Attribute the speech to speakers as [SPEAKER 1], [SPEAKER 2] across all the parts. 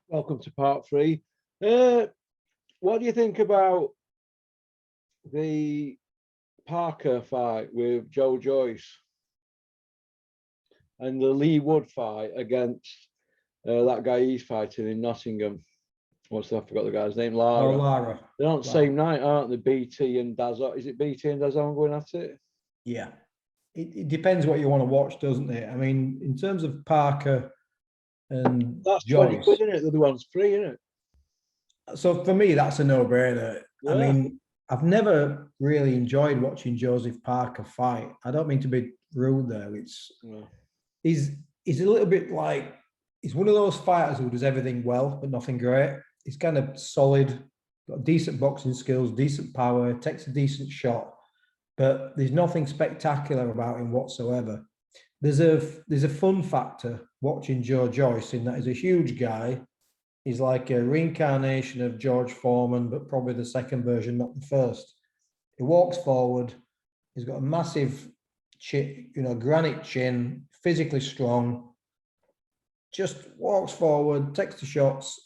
[SPEAKER 1] Welcome to part three. Uh, what do you think about the Parker fight with Joyce and the Lee Wood fight against that guy he's fighting in Nottingham? I forgot the guy's name.
[SPEAKER 2] Oh,
[SPEAKER 1] Lara.
[SPEAKER 2] Lara.
[SPEAKER 1] They're on the same night, aren't they? BT and Dazon. Is it BT and Dazon going at it?
[SPEAKER 2] Yeah. It depends what you want to watch, doesn't it? I mean, in terms of Parker and
[SPEAKER 1] That's 20
[SPEAKER 2] Joyce.
[SPEAKER 1] quid, isn't it? The other one's free, isn't it?
[SPEAKER 2] So for me, that's a no-brainer.
[SPEAKER 1] Yeah.
[SPEAKER 2] I mean, I've never really enjoyed watching Joseph Parker fight. I don't mean to be rude there. He's a little bit like he's one of those fighters who does everything well, but nothing great. He's kind of solid, got decent boxing skills, decent power, takes a decent shot, but there's nothing spectacular about him whatsoever. There's a fun factor watching Joyce in that he's a huge guy. He's like a reincarnation of George Foreman, but probably the second version, not the first. He walks forward. He's got a massive chin, granite chin, physically strong. Just walks forward, takes the shots.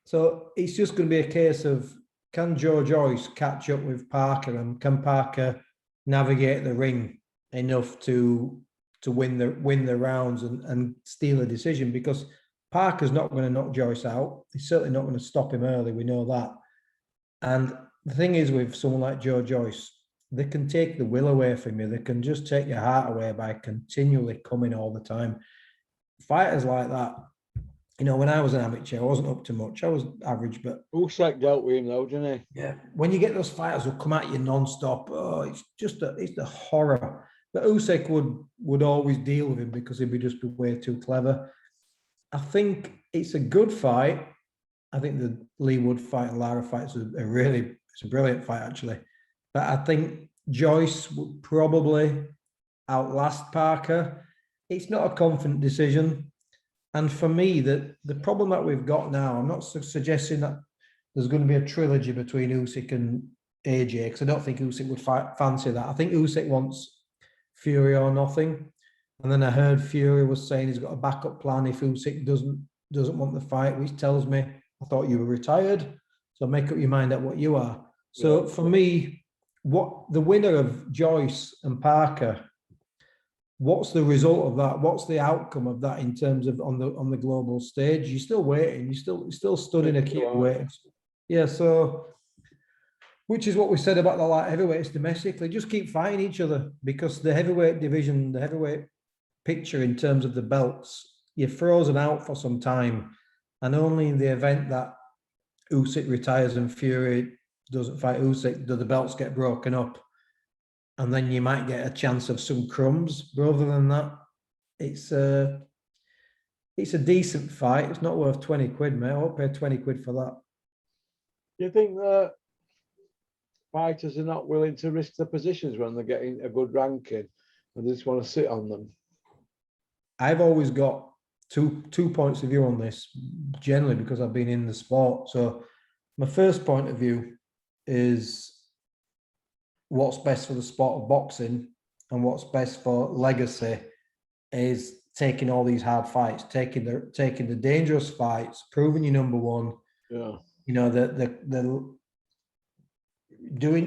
[SPEAKER 2] So it's just going to be a case of, can Joyce catch up with Parker, and can Parker navigate the ring enough to win the rounds and steal a decision? Because Parker's not going to knock Joyce out. He's certainly not going to stop him early. We know that. And the thing is, with someone like Joyce, they can take the will away from you. They can just take your heart away by continually coming all the time. Fighters like that, when I was an amateur, I wasn't up to much. I was average, but
[SPEAKER 1] Usyk dealt with him though, didn't he?
[SPEAKER 2] Yeah. When you get those fighters who come at you non-stop, it's the horror. But Usyk would always deal with him because he'd just be way too clever. I think it's a good fight. I think the Lee Wood fight and Lara fight is a brilliant fight, actually. But I think Joyce would probably outlast Parker. It's not a confident decision. And for me, the problem that we've got now, I'm not suggesting that there's going to be a trilogy between Usyk and AJ, because I don't think Usyk would fancy that. I think Usyk wants Fury or nothing. And then I heard Fury was saying he's got a backup plan if Usyk doesn't want the fight, which tells me I thought you were retired. So make up your mind at what you are. So for me, what the winner of Joyce and Parker, what's the result of that? What's the outcome of that in terms of on the global stage? You're still waiting. You're still stood in a queue waiting. Yeah, so which is what we said about the light heavyweights domestically. Just keep fighting each other, because the heavyweight division, the heavyweight picture in terms of the belts, you're frozen out for some time. And only in the event that Usyk retires and Fury doesn't fight Usyk do the belts get broken up. And then you might get a chance of some crumbs. But other than that, it's a decent fight. It's not worth 20 quid, mate. I won't pay 20 quid for that.
[SPEAKER 1] Do you think that fighters are not willing to risk the positions when they're getting a good ranking and they just want to sit on them?
[SPEAKER 2] I've always got two points of view on this, generally because I've been in the sport. So my first point of view is what's best for the sport of boxing, and what's best for legacy is taking all these hard fights, taking the dangerous fights, proving you're number one.
[SPEAKER 1] Yeah.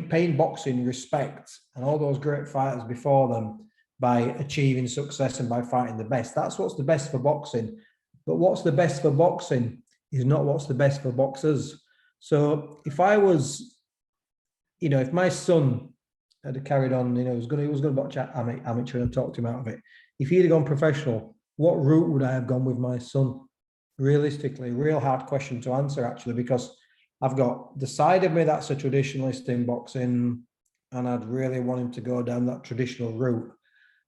[SPEAKER 2] Paying boxing respect and all those great fighters before them by achieving success and by fighting the best. That's what's the best for boxing. But what's the best for boxing is not what's the best for boxers. So if I was, if my son had carried on, he was going to watch amateur and talk to him out of it. If he'd have gone professional, what route would I have gone with my son? Realistically, real hard question to answer, actually, because I've got the side of me that's a traditionalist in boxing, and I'd really want him to go down that traditional route.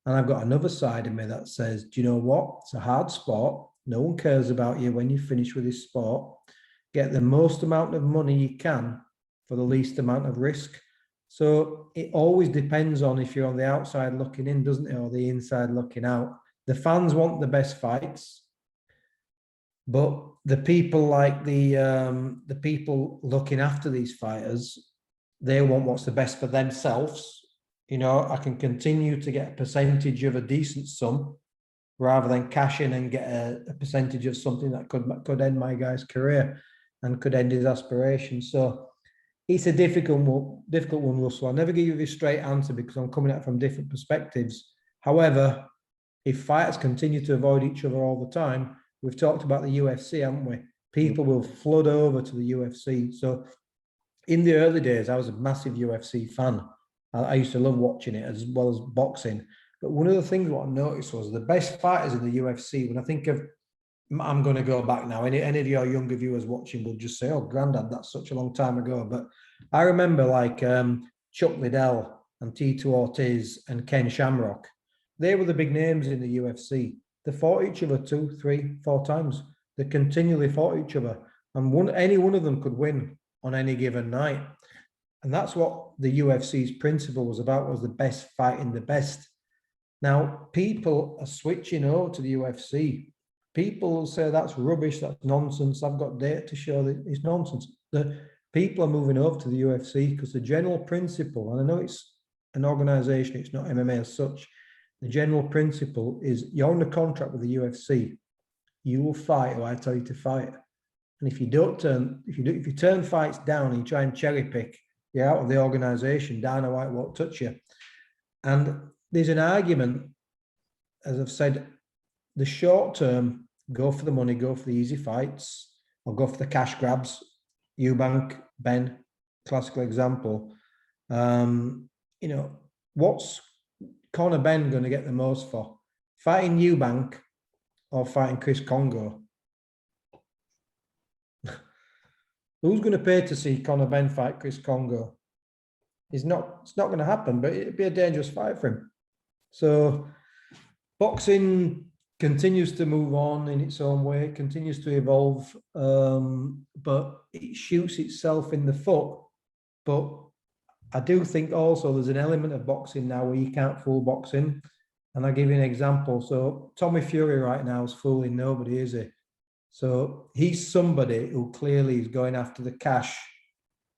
[SPEAKER 2] And I've got another side of me that says, do you know what? It's a hard sport. No one cares about you when you finish with this sport. Get the most amount of money you can for the least amount of risk. So it always depends on if you're on the outside looking in, doesn't it? Or the inside looking out. The fans want the best fights. But the people like the people looking after these fighters, they want what's the best for themselves. I can continue to get a percentage of a decent sum rather than cash in and get a percentage of something that could end my guy's career and could end his aspirations. So it's a difficult one, Russell. I'll never give you this straight answer because I'm coming at it from different perspectives. However, if fighters continue to avoid each other all the time, we've talked about the UFC, haven't we? People will flood over to the UFC. So in the early days, I was a massive UFC fan. I used to love watching it as well as boxing. But one of the things what I noticed was the best fighters in the UFC, when I think of, I'm going to go back now, any of your younger viewers watching will just say, oh, granddad, that's such a long time ago. But I remember like Chuck Liddell and Tito Ortiz and Ken Shamrock. They were the big names in the UFC. They fought each other 2, 3, 4 times. They continually fought each other. And any one of them could win on any given night. And that's what the UFC's principle was about, was the best fighting the best. Now, people are switching over to the UFC. People say that's rubbish, that's nonsense. I've got data to show that it's nonsense. The people are moving over to the UFC because the general principle, and I know it's an organization, it's not MMA as such, the general principle is you're on a contract with the UFC, you will fight who I tell you to fight. And if you turn fights down and you try and cherry pick, you're out of the organization. Dana White won't touch you. And there's an argument, as I've said, the short term, go for the money, go for the easy fights, or go for the cash grabs. Eubank, Ben, classical example. What's Conor Ben going to get the most for? Fighting Eubank or fighting Chris Congo? Who's going to pay to see Conor Ben fight Chris Congo? It's not going to happen, but it'd be a dangerous fight for him. So boxing continues to move on in its own way, it continues to evolve, but it shoots itself in the foot. But I do think also there's an element of boxing now where you can't fool boxing. And I'll give you an example. So Tommy Fury right now is fooling nobody, is he? So he's somebody who clearly is going after the cash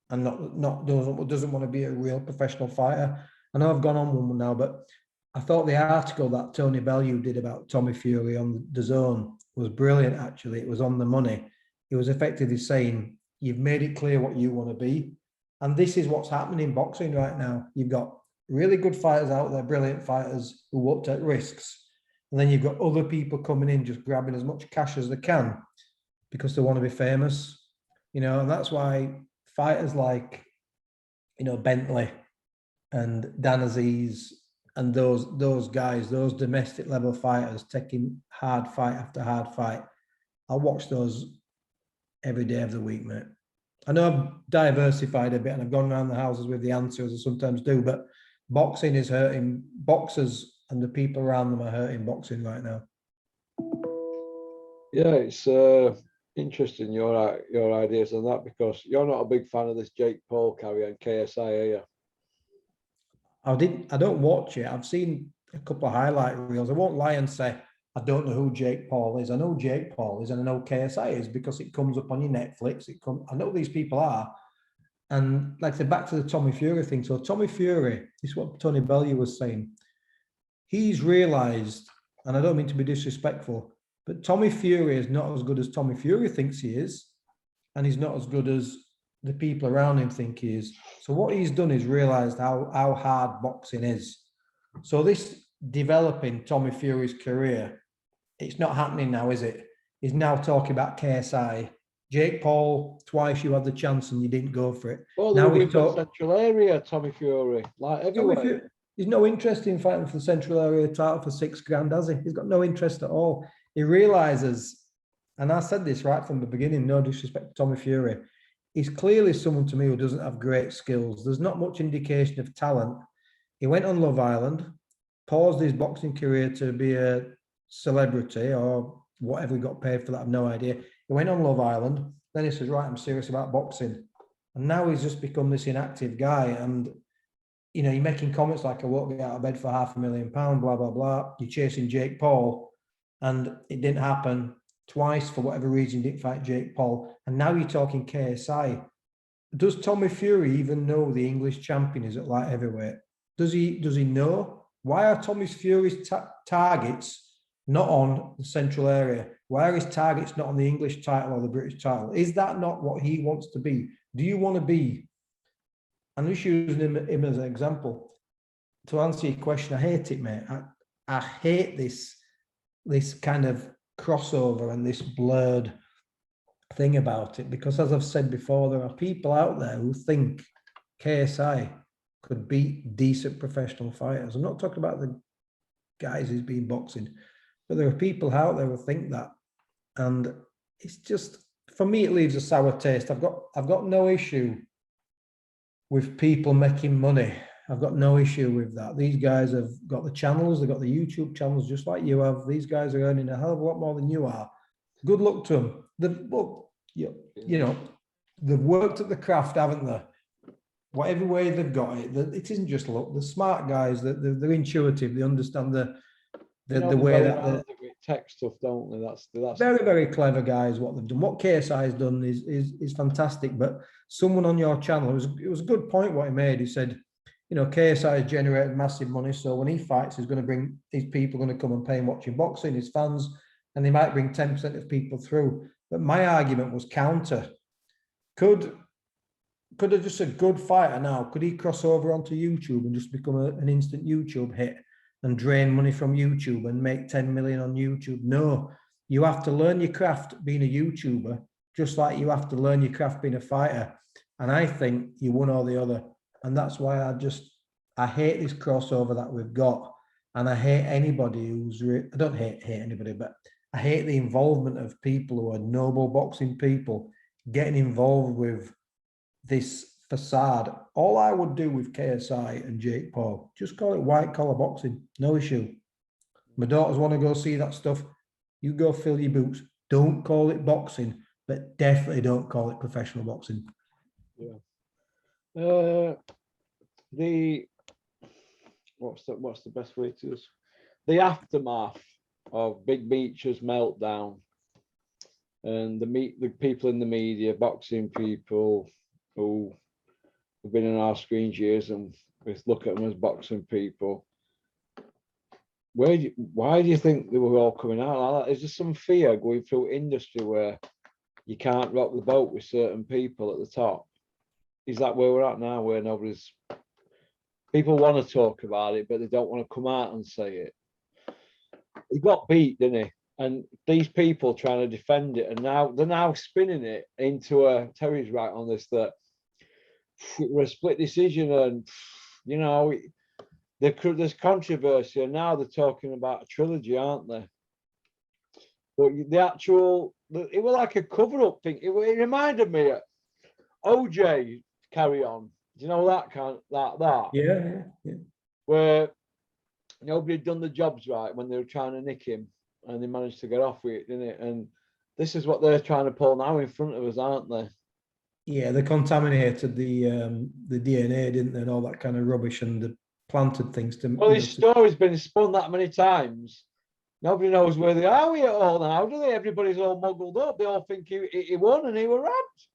[SPEAKER 2] and doesn't want to be a real professional fighter. I know I've gone on one now, but I thought the article that Tony Bellew did about Tommy Fury on The Zone was brilliant, actually. It was on the money. It was effectively saying, you've made it clear what you want to be. And this is what's happening in boxing right now. You've got really good fighters out there, brilliant fighters who won't take risks. And then you've got other people coming in just grabbing as much cash as they can because they want to be famous. And that's why fighters like, Bentley and Dan Aziz and those guys, those domestic level fighters taking hard fight after hard fight, I'll watch those every day of the week, mate. I know I've diversified a bit and I've gone around the houses with the answers I sometimes do, but boxing is hurting boxers and the people around them are hurting boxing right now.
[SPEAKER 1] Yeah, it's interesting your ideas on that, because you're not a big fan of this Jake Paul carry on KSI, are you?
[SPEAKER 2] I don't watch it. I've seen a couple of highlight reels. I won't lie and say I don't know who Jake Paul is. I know Jake Paul is and I know KSI is because it comes up on your Netflix. I know these people are. And like I said, back to the Tommy Fury thing. So Tommy Fury, this is what Tony Bellew was saying. He's realised, and I don't mean to be disrespectful, but Tommy Fury is not as good as Tommy Fury thinks he is. And he's not as good as the people around him think he is. So what he's done is realised how hard boxing is. So this developing Tommy Fury's career, it's not happening now, is it? He's now talking about KSI. Jake Paul, twice you had the chance and you didn't go for it.
[SPEAKER 1] Well, now we've got Central Area, Tommy Fury, like everywhere.
[SPEAKER 2] He's no interest in fighting for the Central Area title for $6,000, has he? He's got no interest at all. He realises, and I said this right from the beginning, no disrespect to Tommy Fury, he's clearly someone to me who doesn't have great skills. There's not much indication of talent. He went on Love Island, paused his boxing career to be a celebrity or whatever he got paid for that, I have no idea. He went on Love Island, then he says, right, I'm serious about boxing. And now he's just become this inactive guy. And, you're making comments like, I won't get out of bed for £500,000, blah, blah, blah. You're chasing Jake Paul. And it didn't happen twice for whatever reason, you didn't fight Jake Paul. And now you're talking KSI. Does Tommy Fury even know the English champion is at light heavyweight? Does he know? Why are Tommy Fury's targets not on the central area? Why are his targets not on the English title or the British title? Is that not what he wants to be? Do you want to be? I'm just using him as an example. To answer your question, I hate it, mate. I hate this kind of crossover and this blurred thing about it, because as I've said before, there are people out there who think KSI could beat decent professional fighters. I'm not talking about the guys who's been boxing, but there are people out there who think that, and it's just, for me, it leaves a sour taste. I've got no issue with people making money. I've got no issue with that. These guys have got the channels, they've got the YouTube channels just like you have. These guys are earning a hell of a lot more than you are. Good luck to them. They've worked at the craft, haven't they? Whatever way they've got it, it isn't just luck. The smart guys, they're intuitive. They understand the way that
[SPEAKER 1] tech stuff, don't they? That's
[SPEAKER 2] very, very clever guys. What they've done, what KSI has done is fantastic. But someone on your channel, it was a good point what he made. He said, KSI has generated massive money, so when he fights, he's going to bring his people going to come and pay him watching boxing, his fans, and they might bring 10% of people through. But my argument was counter. Could just a good fighter now, could he cross over onto YouTube and just become an instant YouTube hit and drain money from YouTube and make 10 million on YouTube? No, you have to learn your craft being a YouTuber, just like you have to learn your craft being a fighter. And I think you one or the other. And that's why I hate this crossover that we've got. And I hate anybody I don't hate anybody, but I hate the involvement of people who are noble boxing people getting involved with this facade. All I would do with KSI and Jake Paul, just call it white collar boxing, no issue. My daughters want to go see that stuff. You go fill your boots. Don't call it boxing, but definitely don't call it professional boxing.
[SPEAKER 1] Yeah. What's the best way to use the aftermath of Big Meech's meltdown, and the people in the media, boxing people who have been in our screens years, and we look at them as boxing people. Why do you think they were all coming out like that? Is there some fear going through industry where you can't rock the boat with certain people at the top? Is that where we're at now, where people want to talk about it, but they don't want to come out and say it? He got beat, didn't he? And these people trying to defend it, and now they're spinning it into Terry's right on this, that we're a split decision, and there's controversy, and now they're talking about a trilogy, aren't they? But it was like a cover-up thing. It reminded me of OJ Carry On. Do you know that?
[SPEAKER 2] Yeah.
[SPEAKER 1] Where nobody had done the jobs right when they were trying to nick him, and they managed to get off with it, didn't it? And this is what they're trying to pull now in front of us, aren't they?
[SPEAKER 2] Yeah, they contaminated the DNA, didn't they, and all that kind of rubbish, and they planted things to.
[SPEAKER 1] Well, this story's been spun that many times. Nobody knows where they are with it all now, do they? Everybody's all muggled up. They all think he won and he was robbed.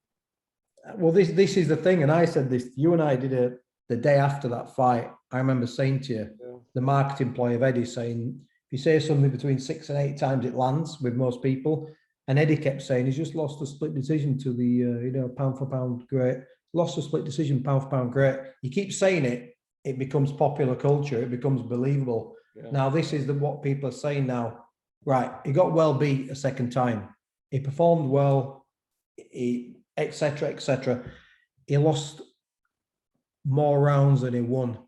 [SPEAKER 2] Well, this is the thing, and I said this. You and I did it the day after that fight. I remember saying to you, the marketing ploy of Eddie, saying, if you say something between 6 and 8 times, it lands with most people. And Eddie kept saying he's just lost a split decision to the pound for pound great. Lost a split decision, pound for pound great. You keep saying it, it becomes popular culture. It becomes believable. Yeah. Now this is what people are saying now. Right, he got well beat a second time. He performed well, etc., etc. He lost more rounds than he won.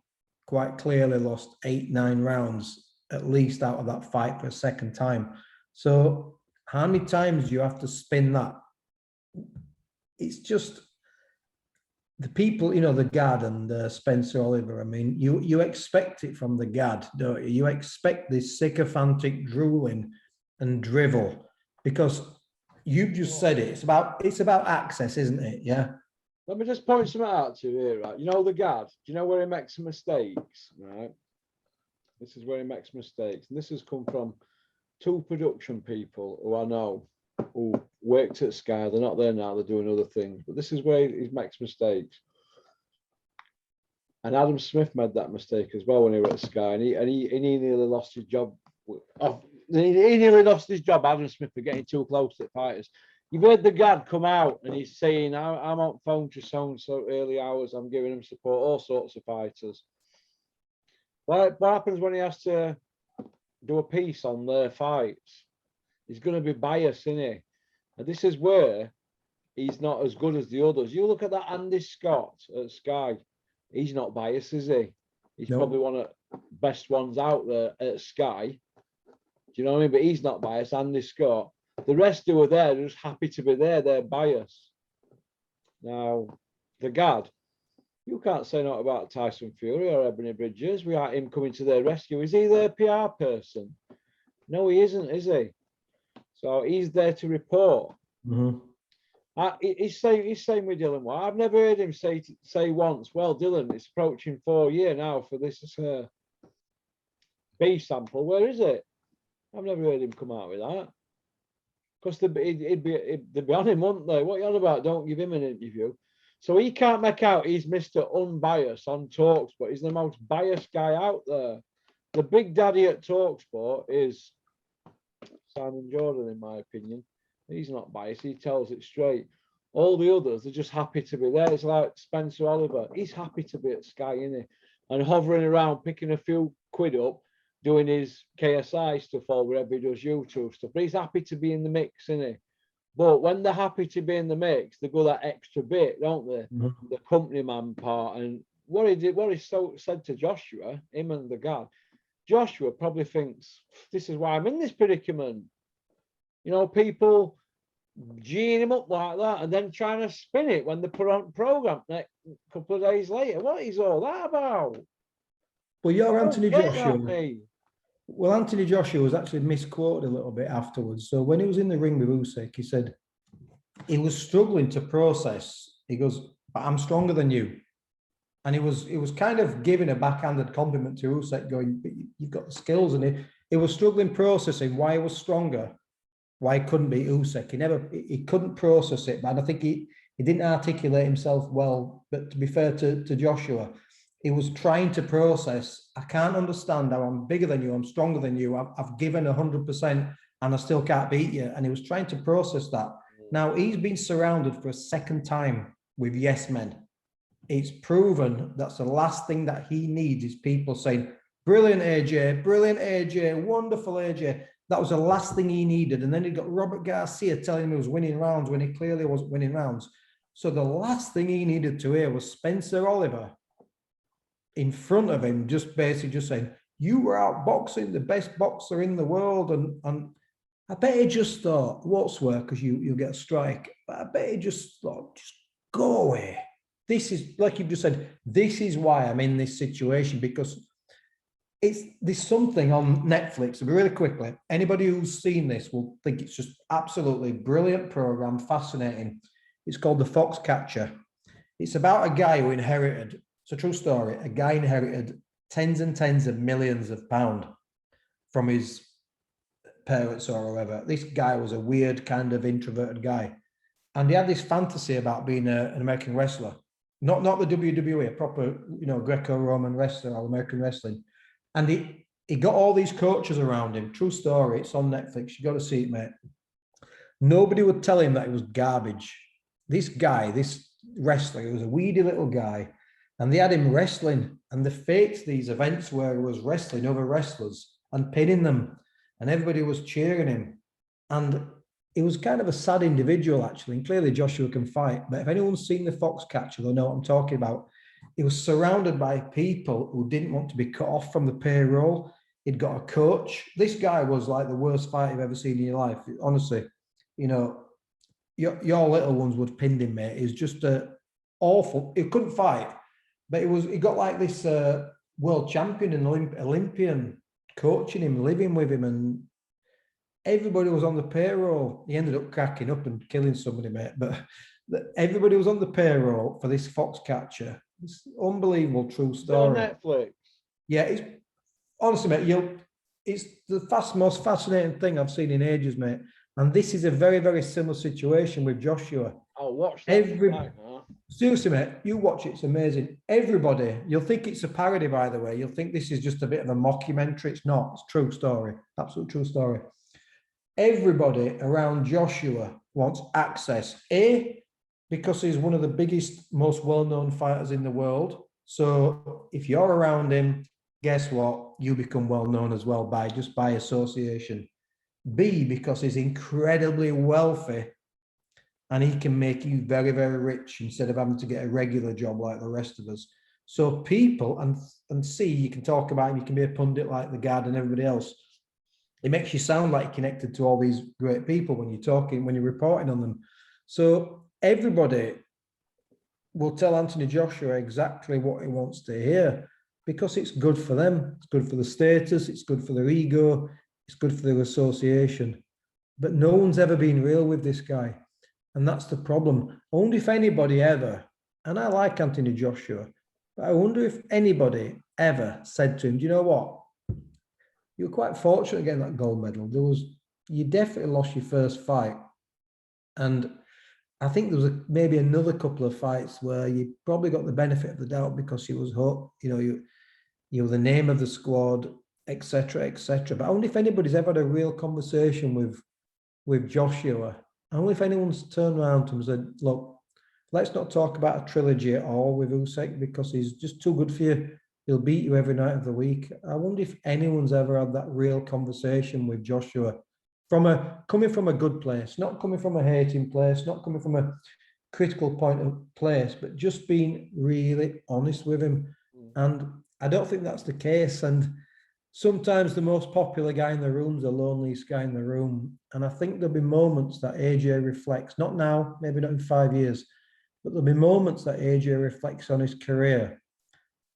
[SPEAKER 2] Quite clearly lost 8-9 rounds at least out of that fight for a second time. So how many times do you have to spin that? It's just the people, the Gad and Spencer Oliver. I mean, you expect it from the Gad, don't you? You expect this sycophantic drooling and drivel, because you've just said it. It's about access, isn't it? Yeah.
[SPEAKER 1] Let me just point something out to you here, right? The Gad. Do you know where he makes mistakes, right? This is where he makes mistakes, and this has come from 2 production people who I know who worked at Sky. They're not there now, they're doing other things, but this is where he makes mistakes. And Adam Smith made that mistake as well when he was at Sky, and he nearly lost his job he nearly lost his job, Adam Smith, for getting too close to the fighters. You've heard the Gad come out and he's saying, I'm on phone to so early hours, I'm giving him support, all sorts of fighters. What happens when he has to do a piece on their fights? He's going to be biased, isn't he? And this is where he's not as good as the others. You look at that Andy Scott at Sky. He's not biased, is he? He's probably one of the best ones out there at Sky. Do you know what I mean? But he's not biased, Andy Scott. The rest who are there are just happy to be there. They're biased. Now, the Gad, you can't say not about Tyson Fury or Ebony Bridges without him coming to their rescue. Is he their PR person? No, he isn't, is he? So he's there to report.
[SPEAKER 2] Mm-hmm.
[SPEAKER 1] He's saying with Dylan, well, I've never heard him say once, well, Dylan, it's approaching 4 years now for this B sample. Where is it? I've never heard him come out with that. Because they'd be on him, wouldn't they? What are you on about? Don't give him an interview. So he can't make out he's Mr. Unbiased on Talksport. He's the most biased guy out there. The big daddy at Talksport is Simon Jordan, in my opinion. He's not biased. He tells it straight. All the others are just happy to be there. It's like Spencer Oliver. He's happy to be at Sky, isn't he? And hovering around, picking a few quid up, doing his KSI stuff or wherever he does YouTube stuff. But he's happy to be in the mix, isn't he? But when they're happy to be in the mix, they go that extra bit, don't they? Mm-hmm. The company man part. And what he said to Joshua, him and the guy, Joshua probably thinks, this is why I'm in this predicament. You know, people geeing him up like that and then trying to spin it when they put on program a couple of days later. What is all that about?
[SPEAKER 2] Well, you're Anthony Joshua. Well, Anthony Joshua was actually misquoted a little bit afterwards. So when he was in the ring with Usyk, he said he was struggling to process. He goes, but I'm stronger than you. And he was kind of giving a backhanded compliment to Usyk, going, you've got the skills. And he was struggling processing why he was stronger, why he couldn't beat Usyk. He couldn't process it. But I think he didn't articulate himself well. But to be fair to Joshua, he was trying to process, I can't understand how I'm bigger than you, I'm stronger than you, I've given 100% and I still can't beat you. And he was trying to process that. Now, he's been surrounded for a second time with yes men. It's proven that's the last thing that he needs is people saying, brilliant AJ, wonderful AJ. That was the last thing he needed. And then he got Robert Garcia telling him he was winning rounds when he clearly wasn't winning rounds. So the last thing he needed to hear was Spencer Oliver in front of him, just basically just saying, you were out boxing the best boxer in the world. And I bet he just thought, what's work, because you'll get a strike. But I bet he just thought, just go away. This is, like you just said, this is why I'm in this situation, because there's something on Netflix, really quickly, anybody who's seen this will think it's just absolutely brilliant program, fascinating. It's called The Foxcatcher. It's about a guy who inherited, it's a true story, a guy inherited tens and tens of millions of pounds from his parents or whoever. This guy was a weird kind of introverted guy. And he had this fantasy about being an American wrestler. Not the WWE, a proper, Greco-Roman wrestler or American wrestling. And he got all these coaches around him. True story. It's on Netflix. You got to see it, mate. Nobody would tell him that he was garbage. This guy, this wrestler, he was a weedy little guy. And they had him wrestling. And they faked these events where he was wrestling other wrestlers and pinning them. And everybody was cheering him. And he was kind of a sad individual, actually. And clearly Joshua can fight. But if anyone's seen The Foxcatcher, they'll know what I'm talking about. He was surrounded by people who didn't want to be cut off from the payroll. He'd got a coach. This guy was like the worst fight you've ever seen in your life. Honestly, your little ones would have pinned him, mate. He was just awful. He couldn't fight. But he got like this world champion and Olympian coaching him, living with him, and everybody was on the payroll. He ended up cracking up and killing somebody, mate. But everybody was on the payroll for this Foxcatcher. It's an unbelievable true story.
[SPEAKER 1] On Netflix.
[SPEAKER 2] Yeah, it's honestly, mate. It's the most fascinating thing I've seen in ages, mate. And this is a very, very similar situation with Joshua.
[SPEAKER 1] I'll watch that.
[SPEAKER 2] Seriously, mate, you watch it, it's amazing. Everybody, you'll think it's a parody, by the way. You'll think this is just a bit of a mockumentary. It's not. It's a true story. Absolute true story. Everybody around Joshua wants access. A, because he's one of the biggest, most well-known fighters in the world. So if you're around him, guess what? You become well-known as well by association. B, because he's incredibly wealthy and he can make you very, very rich instead of having to get a regular job like the rest of us. So people, and C, you can talk about him, you can be a pundit like the Guard and everybody else. It makes you sound like you're connected to all these great people when you're talking, when you're reporting on them. So everybody will tell Anthony Joshua exactly what he wants to hear because it's good for them. It's good for the status. It's good for their ego. It's good for their association. But no one's ever been real with this guy. And that's the problem. I wonder if anybody ever, and I like Anthony Joshua, but I wonder if anybody ever said to him, do you know what? You were quite fortunate getting that gold medal. You definitely lost your first fight. And I think there was maybe another couple of fights where you probably got the benefit of the doubt because you was hot, you were the name of the squad, etc., etc. But I wonder if anybody's ever had a real conversation with Joshua. I wonder if anyone's turned around to him and said, look, let's not talk about a trilogy at all with Usyk because he's just too good for you. He'll beat you every night of the week. I wonder if anyone's ever had that real conversation with Joshua coming from a good place, not coming from a hating place, not coming from a critical point of place, but just being really honest with him. And I don't think that's the case. And sometimes the most popular guy in the room is the loneliest guy in the room. And I think there'll be moments that AJ reflects, not now, maybe not in 5 years, but there'll be moments that AJ reflects on his career.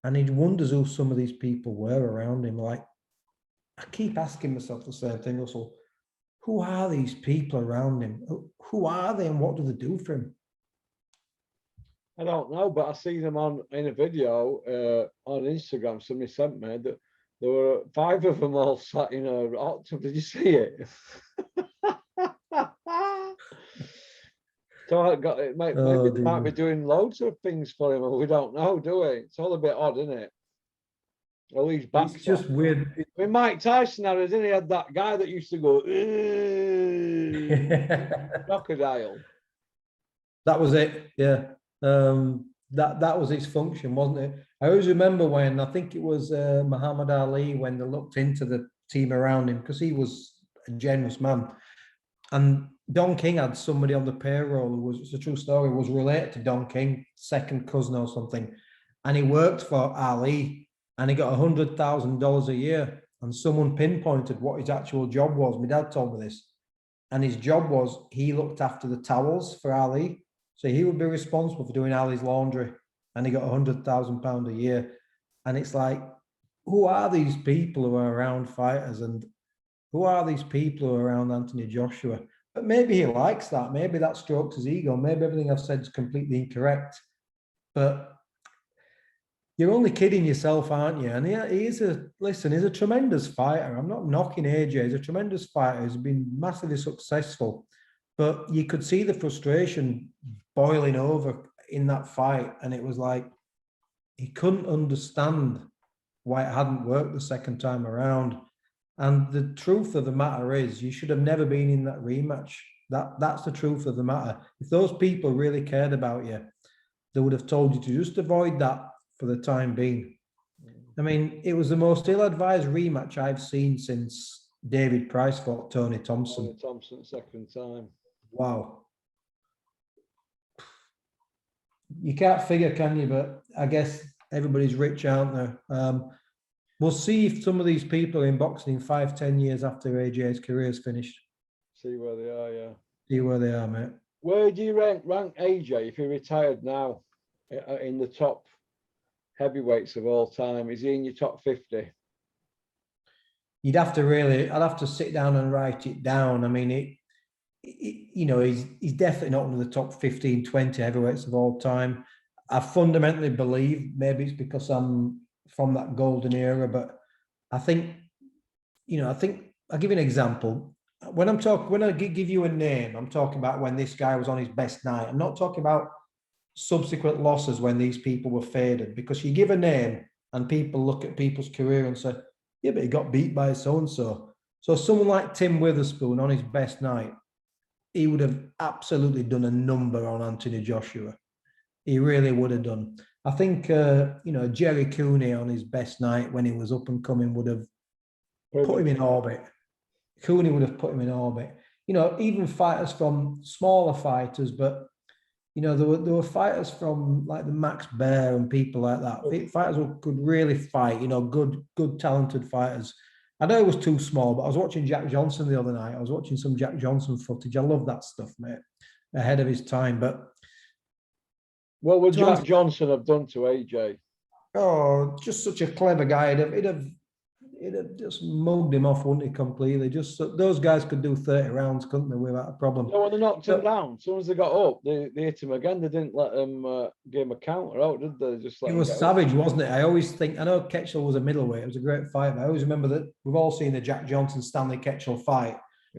[SPEAKER 2] And he wonders who some of these people were around him. Like, I keep asking myself the same thing, Russell. Who are these people around him? Who are they and what do they do for him?
[SPEAKER 1] I don't know, but I seen them in a video on Instagram. Somebody sent me that there were 5 of them all sat in a hot tub. Did you see it? So I got it. Maybe they might be doing loads of things for him, and we don't know, do we? It's all a bit odd, isn't it? Well, he's back.
[SPEAKER 2] It's just weird.
[SPEAKER 1] I mean, Mike Tyson had, didn't he? Had that guy that used to go crocodile.
[SPEAKER 2] That was it. Yeah. That was his function, wasn't it? I always remember when I think it was Muhammad Ali when they looked into the team around him because he was a generous man, and Don King had somebody on the payroll who was, it's a true story, was related to Don King, second cousin or something, and he worked for Ali, and he got $100,000 a year, and someone pinpointed what his actual job was. My dad told me this, and his job was he looked after the towels for Ali. So he would be responsible for doing Ali's laundry, and he got £100,000 a year. And it's like, who are these people who are around fighters, and who are these people who are around Anthony Joshua? But maybe he likes that. Maybe that strokes his ego. Maybe everything I've said is completely incorrect. But you're only kidding yourself, aren't you? And he's a tremendous fighter. I'm not knocking AJ. He's a tremendous fighter. He's been massively successful. But you could see the frustration boiling over in that fight. And it was like, he couldn't understand why it hadn't worked the second time around. And the truth of the matter is, you should have never been in that rematch. That's the truth of the matter. If those people really cared about you, they would have told you to just avoid that for the time being. I mean, it was the most ill-advised rematch I've seen since David Price fought Tony Thompson.
[SPEAKER 1] Tony Thompson, second time.
[SPEAKER 2] Wow. You can't figure, can you? But I guess everybody's rich, aren't they? We'll see if some of these people are in boxing in 5-10 years after AJ's career is finished.
[SPEAKER 1] See where they are, yeah.
[SPEAKER 2] See where they are, mate.
[SPEAKER 1] Where do you rank AJ if he retired now in the top heavyweights of all time? Is he in your top 50?
[SPEAKER 2] I'd have to sit down and write it down. I mean, he's definitely not one of the top 15, 20 heavyweights of all time. I fundamentally believe, maybe it's because I'm from that golden era, but I think I'll give you an example. When I give you a name, I'm talking about when this guy was on his best night. I'm not talking about subsequent losses when these people were faded, because you give a name and people look at people's career and say, yeah, but he got beat by so-and-so. So someone like Tim Witherspoon on his best night, he would have absolutely done a number on Anthony Joshua. He really would have done. I think, Jerry Cooney on his best night when he was up and coming would have put him in orbit. Cooney would have put him in orbit. Even fighters from smaller fighters, but there were fighters from like the Max Baer and people like that. Fighters who could really fight. Good talented fighters. I know it was too small, but I was watching Jack Johnson the other night. I was watching some Jack Johnson footage. I love that stuff, mate. Ahead of his time, but
[SPEAKER 1] what would Jack Johnson have done to AJ?
[SPEAKER 2] Oh, just such a clever guy. He'd have just mugged him off, wouldn't he, completely? Just those guys could do 30 rounds, couldn't they, without a problem?
[SPEAKER 1] No, when they knocked him down, as soon as they got up, they hit him again. They didn't let him give him a counter out, did they? Just let
[SPEAKER 2] it was savage, wasn't it? I always think, I know Ketchel was a middleweight. It was a great fight, but I always remember that we've all seen the Jack Johnson Stanley Ketchel fight,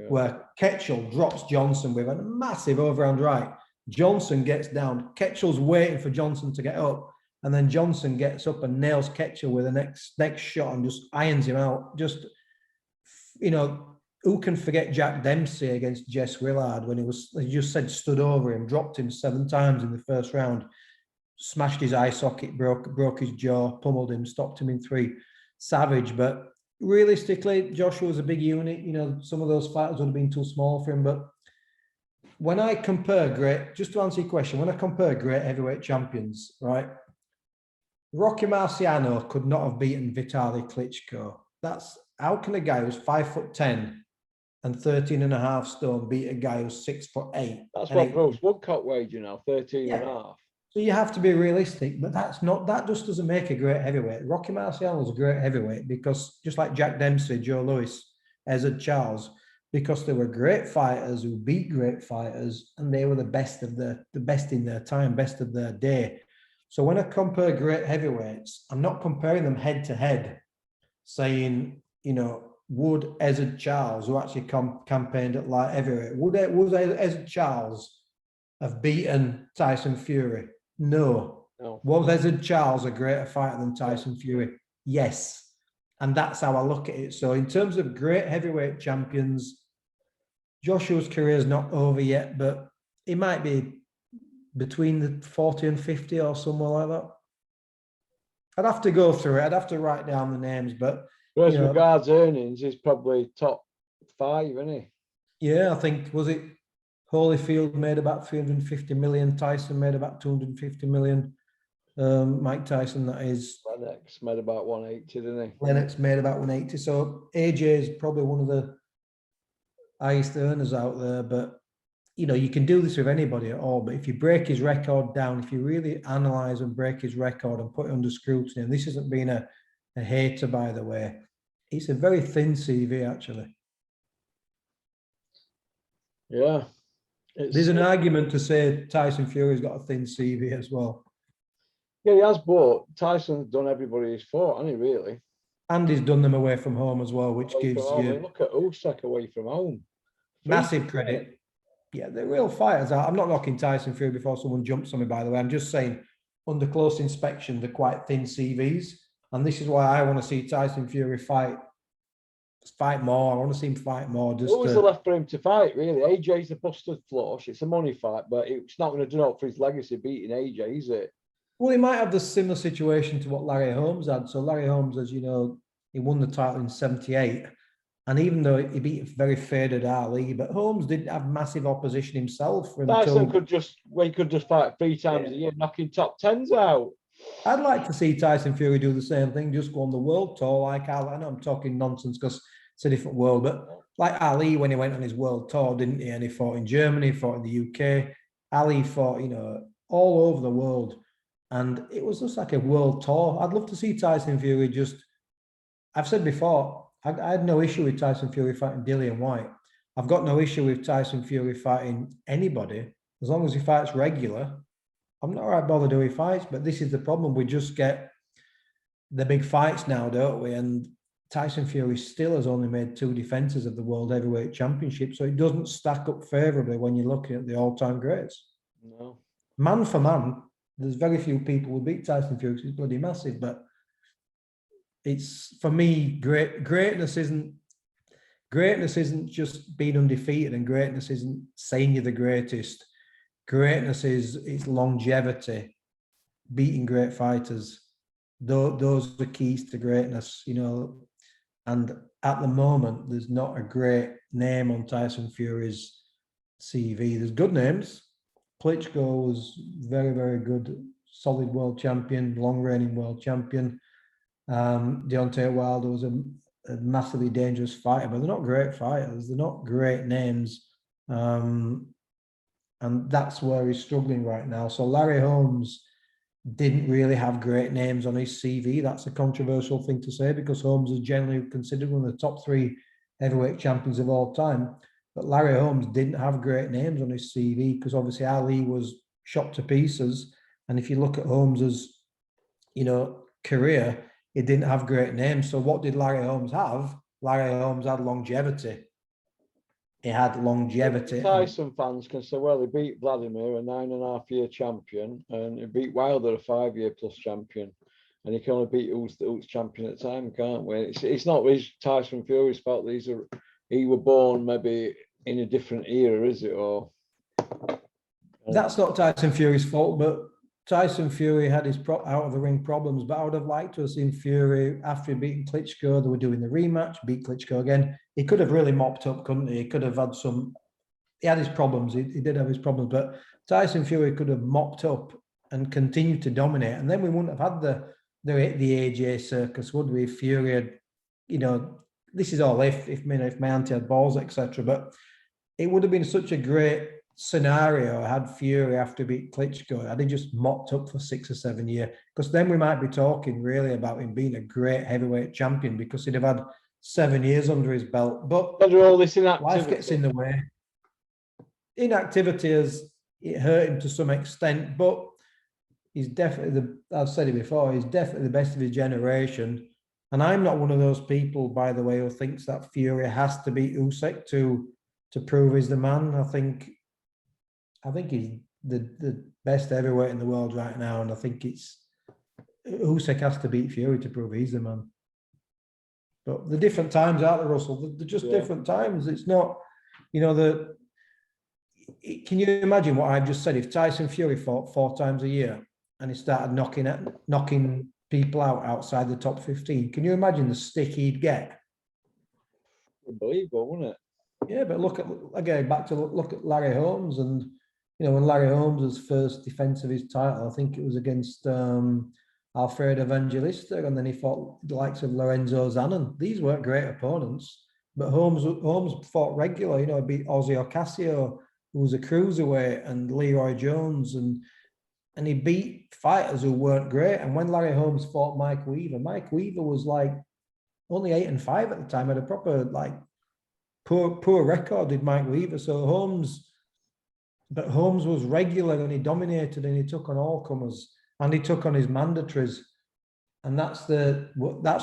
[SPEAKER 2] where Ketchel drops Johnson with a massive overhand right. Johnson gets down. Ketchel's waiting for Johnson to get up. And then Johnson gets up and nails Ketchel with the next shot and just irons him out. Just, who can forget Jack Dempsey against Jess Willard when he just said stood over him, dropped him 7 times in the first round, smashed his eye socket, broke his jaw, pummeled him, stopped him in 3. Savage, but realistically, Joshua was a big unit. Some of those fighters would have been too small for him. But when I compare just to answer your question, when I compare great heavyweight champions, right? Rocky Marciano could not have beaten Vitaly Klitschko. That's how can a guy who's 5'10" and 13.5 stone beat a guy who's 6'8"?
[SPEAKER 1] That's what Bruce Woodcock weighed, 13.5.
[SPEAKER 2] So you have to be realistic, but that just doesn't make a great heavyweight. Rocky Marciano was a great heavyweight because just like Jack Dempsey, Joe Louis, Ezzard Charles, because they were great fighters who beat great fighters, and they were the best in their time, best of their day. So when I compare great heavyweights, I'm not comparing them head to head, saying, would Ezzard Charles, who actually campaigned at light heavyweight, would Ezzard Charles have beaten Tyson Fury? No. Was Ezzard Charles a greater fighter than Tyson Fury? Yes. And that's how I look at it. So in terms of great heavyweight champions, Joshua's career is not over yet, but it might be between the 40 and 50 or somewhere like that. I'd have to go through it. I'd have to write down the names, but
[SPEAKER 1] as regards earnings, he's probably top 5, isn't he?
[SPEAKER 2] Yeah, I think, was it Holyfield made about 350 million, Tyson made about 250 million. Mike Tyson, that is.
[SPEAKER 1] Lennox made about 180, didn't he?
[SPEAKER 2] Lennox made about 180. So AJ is probably one of the highest earners out there, but you can do this with anybody at all, but if you break his record down, if you really analyze and break his record and put it under scrutiny, and this hasn't been a hater, by the way, it's a very thin CV, actually.
[SPEAKER 1] Yeah.
[SPEAKER 2] There's an argument to say Tyson Fury's got a thin CV as well.
[SPEAKER 1] Yeah, he has, but Tyson's done everybody he's fought, hasn't he, really?
[SPEAKER 2] And he's done them away from home as well, which gives you...
[SPEAKER 1] Look at Usyk away from home.
[SPEAKER 2] Massive credit. Yeah, they're real fighters. I'm not knocking Tyson Fury before someone jumps on me, by the way. I'm just saying, under close inspection, they're quite thin CVs. And this is why I want to see Tyson Fury fight more. I want to see him fight more.
[SPEAKER 1] Who was the left for him to fight, really? AJ's a busted flush. It's a money fight, but it's not going to do out for his legacy beating AJ, is it?
[SPEAKER 2] Well, he might have the similar situation to what Larry Holmes had. So Larry Holmes, as you know, he won the title in 78. And even though he beat a very faded Ali, but Holmes didn't have massive opposition himself.
[SPEAKER 1] Tyson could just fight 3 times a year, knocking top 10s out.
[SPEAKER 2] I'd like to see Tyson Fury do the same thing, just go on the world tour like Ali. I know I'm talking nonsense because it's a different world, but like Ali when he went on his world tour, didn't he? And he fought in Germany, fought in the UK. Ali fought, all over the world. And it was just like a world tour. I'd love to see Tyson Fury I've said before, I had no issue with Tyson Fury fighting Dillian White. I've got no issue with Tyson Fury fighting anybody, as long as he fights regular. I'm not right bothered who he fights, but this is the problem. We just get the big fights now, don't we? And Tyson Fury still has only made 2 defenses of the World Heavyweight Championship, so it doesn't stack up favourably when you're looking at the all-time greats.
[SPEAKER 1] No.
[SPEAKER 2] man for man, there's very few people who beat Tyson Fury. He's bloody massive, but it's, for me, greatness isn't just being undefeated, and greatness isn't saying you're the greatest. Greatness is longevity, beating great fighters. Those are keys to greatness, you know. And at the moment, there's not a great name on Tyson Fury's CV. There's good names. Klitschko was very, very good, solid world champion, long-reigning world champion. Deontay Wilder was a massively dangerous fighter, but they're not great fighters. They're not great names. And that's where he's struggling right now. So Larry Holmes didn't really have great names on his CV. That's a controversial thing to say, because Holmes is generally considered one of the top 3 heavyweight champions of all time. But Larry Holmes didn't have great names on his CV, because obviously Ali was shot to pieces. And if you look at Holmes's, you know, career, he didn't have great names. So what did Larry Holmes have? Larry Holmes had longevity. He had longevity.
[SPEAKER 1] Tyson fans can say, well, he beat Vladimir, a 9.5-year champion, and he beat Wilder, a 5-year plus champion. And he can only beat who's champion at the time, can't we? It's not Tyson Fury's fault. He were born maybe in a different era, is it? Or
[SPEAKER 2] that's not Tyson Fury's fault, but Tyson Fury had his out of the ring problems. But I would have liked to have seen Fury after he beaten Klitschko. They were doing the rematch, beat Klitschko again. He could have really mopped up, couldn't he? He could have had some. He had his problems. He did have his problems, but Tyson Fury could have mopped up and continued to dominate, and then we wouldn't have had the AJ circus, would we? If Fury had, you know, this is all if my auntie had balls, etc. But it would have been such a great scenario had Fury after beat Klitschko, had he just mopped up for 6 or 7 years, because then we might be talking really about him being a great heavyweight champion, because he'd have had 7 years under his belt. But
[SPEAKER 1] all this
[SPEAKER 2] life gets in the way. Inactivity has it hurt him to some extent, but he's definitely I've said it before, he's definitely the best of his generation. And I'm not one of those people, by the way, who thinks that Fury has to beat Usyk to prove he's the man. I think he's the best heavyweight in the world right now, and I think it's Usyk has to beat Fury to prove he's the man. But the different times, aren't they, Russell? They're just different times. It's not, you know, can you imagine what I've just said? If Tyson Fury fought 4 times a year and he started knocking people outside the top 15, can you imagine the stick he'd get?
[SPEAKER 1] Unbelievable, wouldn't it?
[SPEAKER 2] Yeah, but look at Larry Holmes, and you know, when Larry Holmes' first defense of his title, I think it was against Alfredo Evangelista, and then he fought the likes of Lorenzo Zanon. These weren't great opponents, but Holmes fought regular. You know, he beat Ozzy Ocasio, who was a cruiserweight, and Leroy Jones, and he beat fighters who weren't great. And when Larry Holmes fought Mike Weaver was like only 8-5 at the time, had a proper like poor record, did Mike Weaver. So Holmes was regular, and he dominated, and he took on all comers, and he took on his mandatories. And that's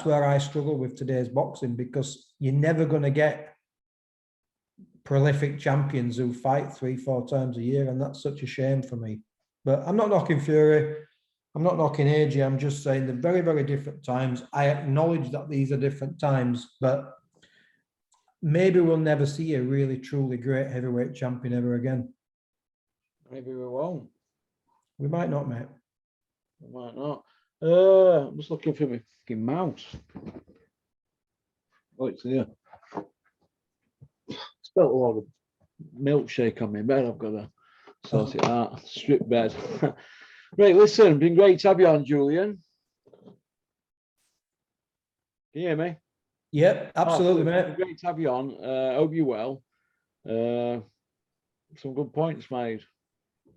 [SPEAKER 2] where I struggle with today's boxing, because you're never going to get prolific champions who fight 3-4 times a year, and that's such a shame for me. But I'm not knocking Fury, I'm not knocking AJ, I'm just saying they're very, very different times. I acknowledge that these are different times, but maybe we'll never see a really, truly great heavyweight champion ever again.
[SPEAKER 1] Maybe we won't.
[SPEAKER 2] We might not, mate.
[SPEAKER 1] We might not. I'm just looking for my fucking mouse. Oh, it's here. Spilled a lot of milkshake on my bed. I've got to sort it out. Strip bed. Right, listen, been great to have you on, Julian. Can you hear me?
[SPEAKER 2] Yep, absolutely, mate.
[SPEAKER 1] Great to have you on. Hope you're well. Some good points made.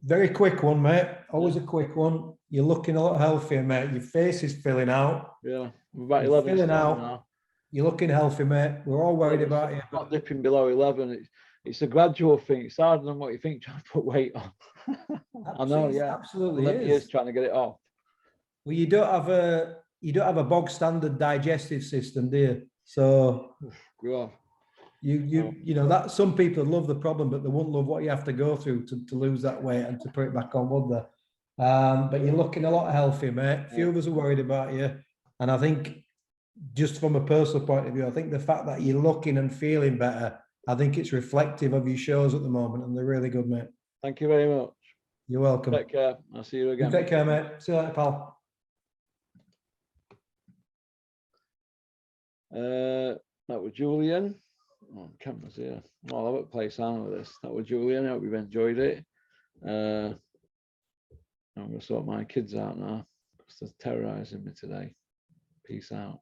[SPEAKER 2] Very quick one, mate. Always a quick one. You're looking a lot healthier, mate. Your face is filling out.
[SPEAKER 1] Yeah, we're about 11
[SPEAKER 2] filling out
[SPEAKER 1] now.
[SPEAKER 2] You're looking healthy, mate. We're all worried about you.
[SPEAKER 1] Not dipping below 11. It's a gradual thing. It's harder than what you think trying to put weight on. I know, yeah.
[SPEAKER 2] Absolutely
[SPEAKER 1] 11 years trying to get it off.
[SPEAKER 2] Well, you don't have a bog standard digestive system, do you? So
[SPEAKER 1] yeah.
[SPEAKER 2] You know that some people love the problem, but they won't love what you have to go through to lose that weight and to put it back on, would they? But you're looking a lot healthier, mate. Few of us are worried about you, and I think just from a personal point of view, I think the fact that you're looking and feeling better, I think it's reflective of your shows at the moment, and they're really good, mate.
[SPEAKER 1] Thank you very much.
[SPEAKER 2] You're welcome.
[SPEAKER 1] Take care. I'll see you again.
[SPEAKER 2] You take care, mate. See you later, pal.
[SPEAKER 1] That was Julian. Oh, camera's here. I'll have a play sound with this. That was Julian. I hope you've enjoyed it. I'm going to sort my kids out now because they're terrorizing me today. Peace out.